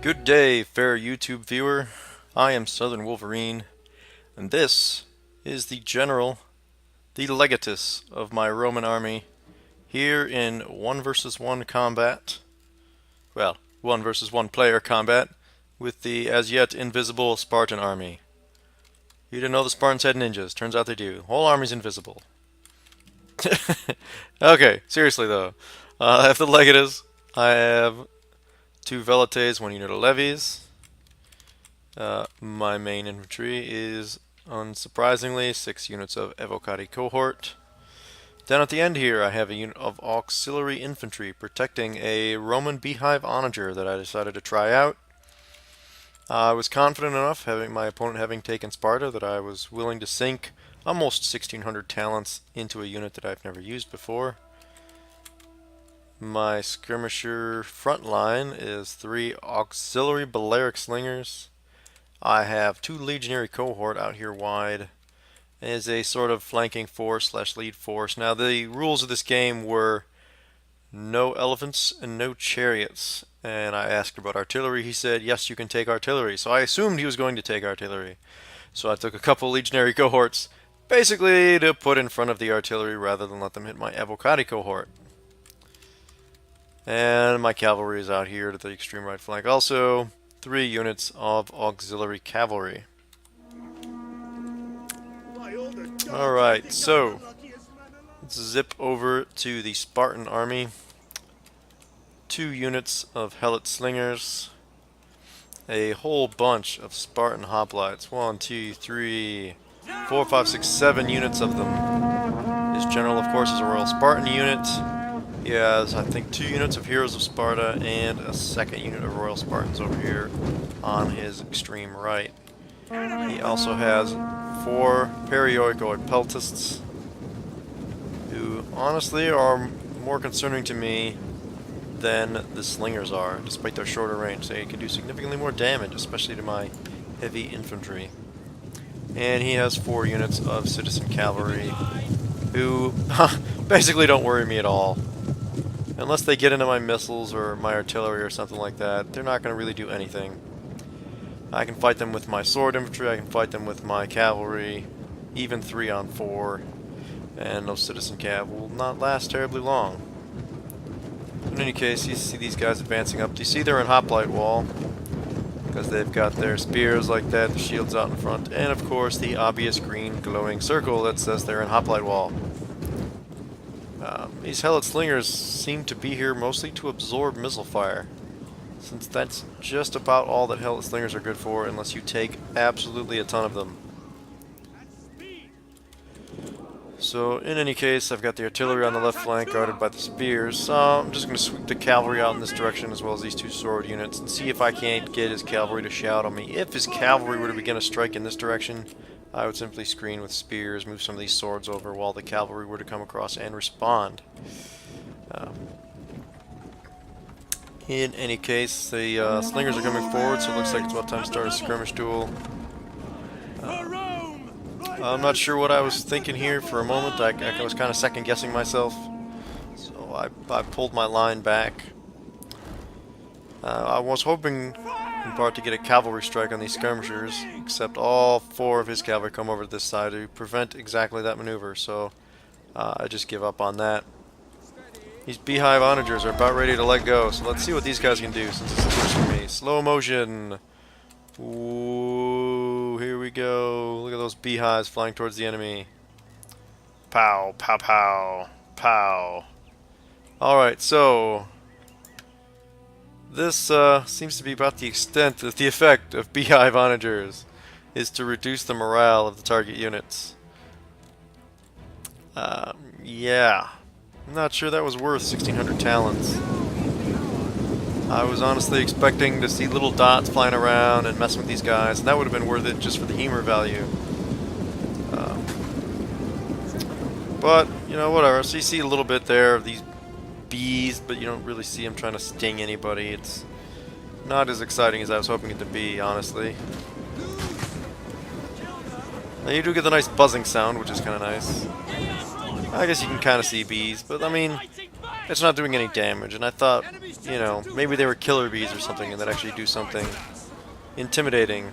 Good day, fair YouTube viewer. I am Southern Wolverine, and this is the General, the Legatus of my Roman army, here in 1 versus 1 combat. Well, 1 versus 1 player combat with the as yet invisible Spartan Army. You didn't know the Spartans had ninjas. Turns out they do. Whole army's invisible. Okay, seriously though. I have the Legatus. I have 2 Velites, 1 unit of levies. My main infantry is, unsurprisingly, 6 units of Evocati cohort. Down at the end here, I have a unit of auxiliary infantry protecting a Roman beehive onager that I decided to try out. I was confident enough, having my opponent having taken Sparta, that I was willing to sink almost 1600 talents into a unit that I've never used before. My skirmisher front line is 3 auxiliary Balearic slingers. I have 2 legionary cohort out here wide as a sort of flanking force / lead force. Now the rules of this game were no elephants and no chariots. And I asked about artillery. He said, yes, you can take artillery. So I assumed he was going to take artillery. So I took a couple legionary cohorts, basically to put in front of the artillery rather than let them hit my Evocati cohort. And my cavalry is out here to the extreme right flank. Also, 3 units of auxiliary cavalry. Alright, so let's zip over to the Spartan Army. 2 units of Helot slingers. A whole bunch of Spartan hoplites. 1, 2, 3, 4, 5, 6, 7 units of them. His general, of course, is a Royal Spartan unit. He has, I think, 2 units of Heroes of Sparta and a 2nd unit of Royal Spartans over here on his extreme right. He also has 4 Perioikoi Peltists, who honestly are more concerning to me than the slingers are, despite their shorter range. They can do significantly more damage, especially to my heavy infantry. And he has 4 units of citizen cavalry, who basically don't worry me at all. Unless they get into my missiles or my artillery or something like that, they're not going to really do anything. I can fight them with my sword infantry, I can fight them with my cavalry, even 3 on 4, and those citizen cav will not last terribly long. In any case, you see these guys advancing up. Do you see they're in hoplite wall? Because they've got their spears like that, the shields out in front, and of course the obvious green glowing circle that says they're in hoplite wall. These Helot slingers seem to be here mostly to absorb missile fire, since that's just about all that Helot slingers are good for, unless you take absolutely a ton of them. So, in any case, I've got the artillery on the left flank guarded by the spears, so I'm just going to sweep the cavalry out in this direction as well as these 2 sword units and see if I can't get his cavalry to shout on me. If his cavalry were to begin a strike in this direction, I would simply screen with spears, move some of these swords over while the cavalry were to come across and respond. In any case, the slingers are coming forward, so it looks like it's about time to start a skirmish duel. I'm not sure what I was thinking here for a moment. I was kind of second-guessing myself, so I pulled my line back. I was hoping, in part, to get a cavalry strike on these skirmishers, except all 4 of his cavalry come over to this side to prevent exactly that maneuver, so I just give up on that. These beehive onagers are about ready to let go, so let's see what these guys can do since it's the first for me. Slow motion. Ooh, here we go. Look at those beehives flying towards the enemy. Pow, pow, pow, pow. Alright, so this seems to be about the extent of the effect of beehive onagers, is to reduce the morale of the target units. Yeah. I'm not sure that was worth 1600 talents. I was honestly expecting to see little dots flying around and messing with these guys, and that would have been worth it just for the humor value. But, you know, whatever. So you see a little bit there of these bees, but you don't really see them trying to sting anybody. It's not as exciting as I was hoping it to be, honestly. Now you do get the nice buzzing sound, which is kind of nice. I guess you can kind of see bees, but I mean, it's not doing any damage. And I thought, you know, maybe they were killer bees or something and that actually do something intimidating.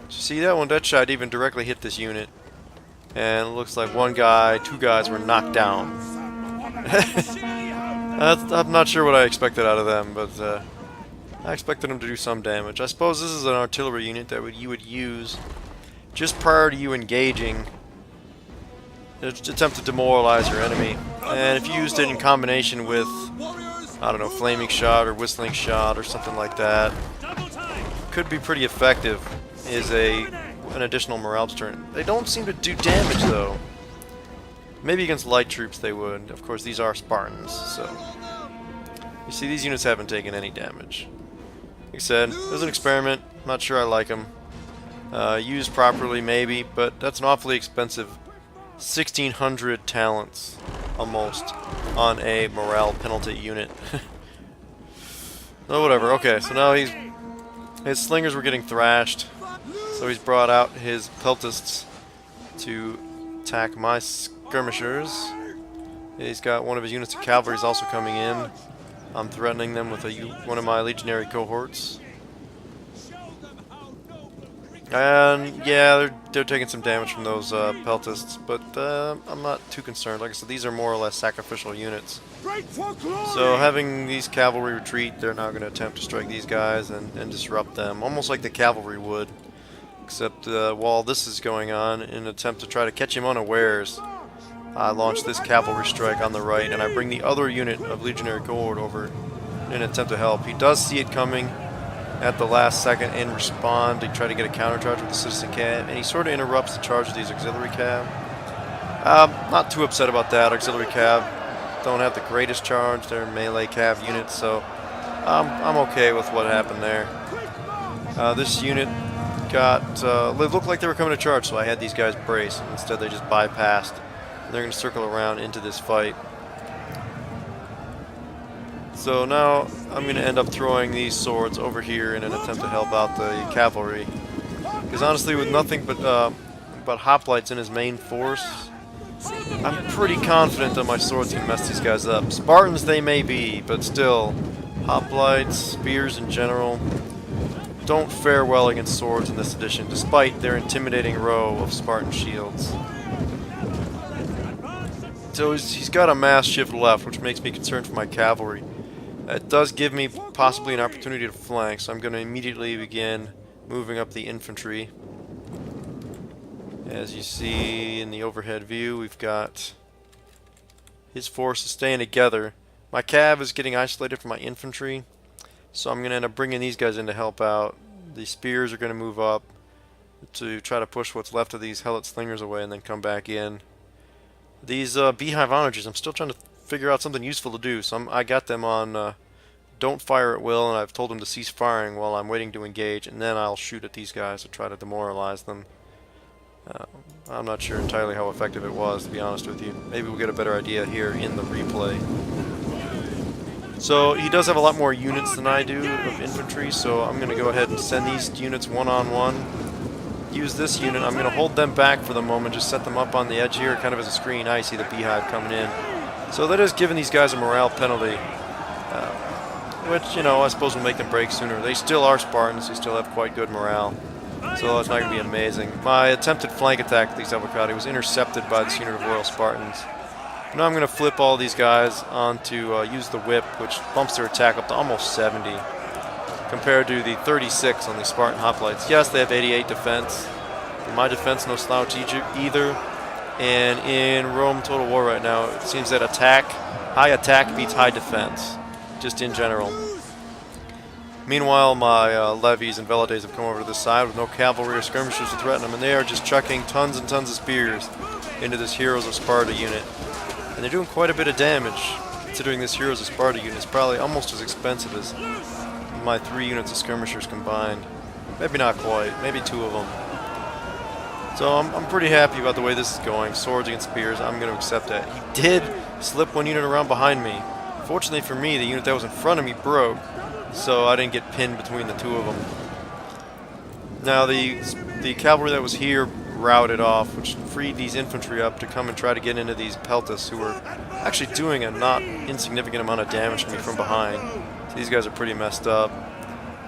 So see that one? That shot even directly hit this unit. And it looks like one guy, two guys were knocked down. I'm not sure what I expected out of them, but I expected them to do some damage. I suppose this is an artillery unit that you would use just prior to you engaging to attempt to demoralize your enemy. And if you used it in combination with, I don't know, flaming shot or whistling shot or something like that, could be pretty effective as an additional morale deterrent. They don't seem to do damage though. Maybe against light troops they would. Of course, these are Spartans, so you see these units haven't taken any damage. Like I said, it was an experiment. Not sure I like them. Used properly, maybe, but that's an awfully expensive 1,600 talents, almost, on a morale penalty unit. Oh, whatever. Okay, so now his slingers were getting thrashed, so he's brought out his peltists to attack my skirmishers. He's got one of his units of cavalry is also coming in. I'm threatening them with one of my legionary cohorts. And yeah, they're taking some damage from those peltists, but I'm not too concerned. Like I said, these are more or less sacrificial units. So having these cavalry retreat, they're now going to attempt to strike these guys and disrupt them, almost like the cavalry would. Except while this is going on, in an attempt to try to catch him unawares, I launch this cavalry strike on the right, and I bring the other unit of legionary cohort over in an attempt to help. He does see it coming at the last second and respond to try to get a countercharge with the citizen cab, and he sort of interrupts the charge of these auxiliary cab. Not too upset about that. Auxiliary cab don't have the greatest charge. They're melee cab units, so I'm okay with what happened there. This unit got it looked like they were coming to charge, so I had these guys brace. Instead, they just bypassed. They're going to circle around into this fight. So now I'm going to end up throwing these swords over here in an attempt to help out the cavalry. Because honestly, with nothing but hoplites in his main force, I'm pretty confident that my swords can mess these guys up. Spartans they may be, but still, hoplites, spears in general, don't fare well against swords in this edition, despite their intimidating row of Spartan shields. So he's got a mass shift left, which makes me concerned for my cavalry. It does give me possibly an opportunity to flank, so I'm going to immediately begin moving up the infantry. As you see in the overhead view, we've got his forces staying together. My cav is getting isolated from my infantry, so I'm going to end up bringing these guys in to help out. The spears are going to move up to try to push what's left of these helot slingers away and then come back in. These beehive onagers, I'm still trying to figure out something useful to do, so I got them on don't fire at will, and I've told them to cease firing while I'm waiting to engage, and then I'll shoot at these guys to try to demoralize them. I'm not sure entirely how effective it was, to be honest with you. Maybe we'll get a better idea here in the replay. So he does have a lot more units than I do of infantry, so I'm going to go ahead and send these units one-on-one. Use this unit. I'm going to hold them back for the moment, just set them up on the edge here, kind of as a screen. I see the beehive coming in. So that is giving these guys a morale penalty, which, you know, I suppose will make them break sooner. They still are Spartans. They still have quite good morale, so it's not going to be amazing. My attempted flank attack with these avocati was intercepted by this unit of Royal Spartans. Now I'm going to flip all these guys onto use the whip, which bumps their attack up to almost 70, compared to the 36 on the Spartan hoplites. Yes, they have 88 defense, but my defense no slouch either. And in Rome Total War right now, it seems that high attack beats high defense, just in general. Meanwhile, my levies and velites have come over to this side with no cavalry or skirmishers to threaten them, and they are just chucking tons and tons of spears into this Heroes of Sparta unit. And they're doing quite a bit of damage, considering this Heroes of Sparta unit is probably almost as expensive as my 3 units of skirmishers combined. Maybe not quite, maybe 2 of them. So I'm pretty happy about the way this is going. Swords against spears, I'm going to accept that. He did slip one unit around behind me. Fortunately for me, the unit that was in front of me broke, so I didn't get pinned between the 2 of them. Now the cavalry that was here routed off, which freed these infantry up to come and try to get into these peltas, who were actually doing a not insignificant amount of damage to me from behind. So these guys are pretty messed up.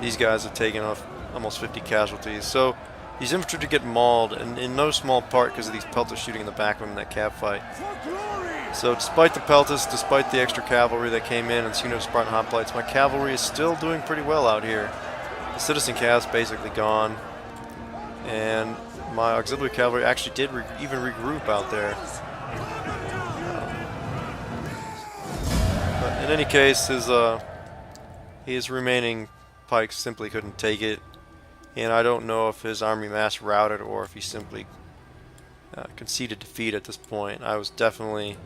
These guys have taken off almost 50 casualties. So these infantry to get mauled, and in no small part because of these peltas shooting in the back of them in that cav fight. So despite the peltas, despite the extra cavalry that came in and unit of Spartan hoplites, my cavalry is still doing pretty well out here. The citizen cav's basically gone, and my auxiliary cavalry actually did even regroup out there. But in any case, his remaining pikes simply couldn't take it, and I don't know if his army mass routed or if he simply conceded defeat at this point. I was definitely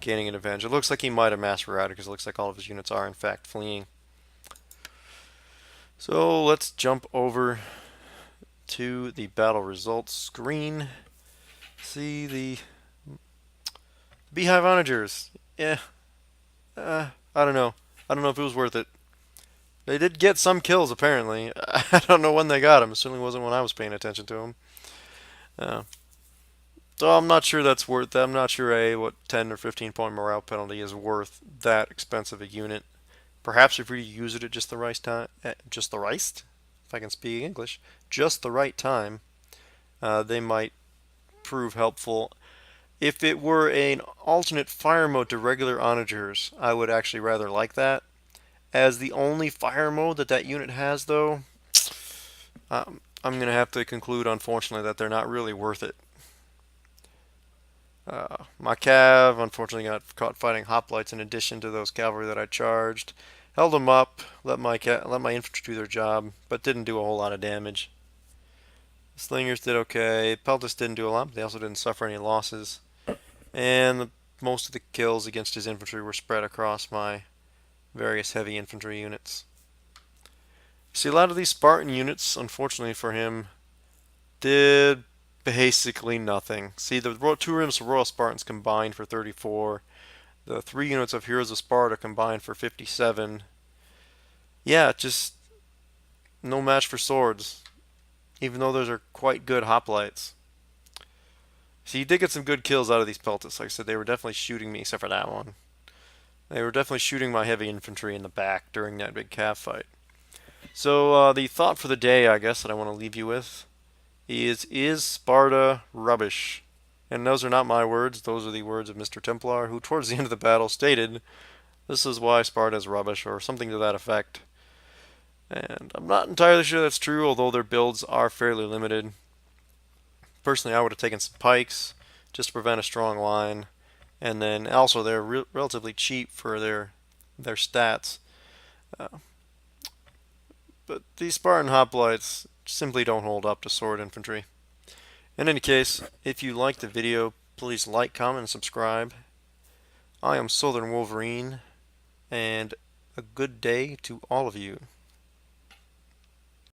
gaining an advantage. It looks like he might have mass routed because it looks like all of his units are in fact fleeing. So let's jump over to the battle results screen. See the Beehive Onagers. Yeah, I don't know. I don't know if it was worth it. They did get some kills apparently. I don't know when they got them. It certainly wasn't when I was paying attention to them. So I'm not sure that's worth it. I'm not sure what 10 or 15 point morale penalty is worth that expensive a unit. Perhaps if we use it at just the right time, if I can speak English, just the right time, they might prove helpful. If it were an alternate fire mode to regular onagers, I would actually rather like that. As the only fire mode that unit has, though, I'm going to have to conclude, unfortunately, that they're not really worth it. My cav, unfortunately, got caught fighting hoplites in addition to those cavalry that I charged. Held them up, let my infantry do their job, but didn't do a whole lot of damage. The slingers did okay. Peltas didn't do a lot, but they also didn't suffer any losses. And most of the kills against his infantry were spread across my various heavy infantry units. See, a lot of these Spartan units, unfortunately for him, did basically nothing. See, the 2 units of Royal Spartans combined for 34. The 3 units of Heroes of Sparta combined for 57. Yeah, just no match for swords, even though those are quite good hoplites. See, you did get some good kills out of these peltas. Like I said, they were definitely shooting me, except for that one. They were definitely shooting my heavy infantry in the back during that big cav fight. So the thought for the day, I guess, that I want to leave you with is Sparta rubbish? And those are not my words. Those are the words of Mr. Templar, who towards the end of the battle stated, "This is why Sparta is rubbish," or something to that effect. And I'm not entirely sure that's true, although their builds are fairly limited. Personally, I would have taken some pikes just to prevent a strong line. And then also they're relatively cheap for their stats. But these Spartan hoplites simply don't hold up to sword infantry. In any case, if you liked the video, please like, comment, and subscribe. I am Southern Wolverine, and a good day to all of you.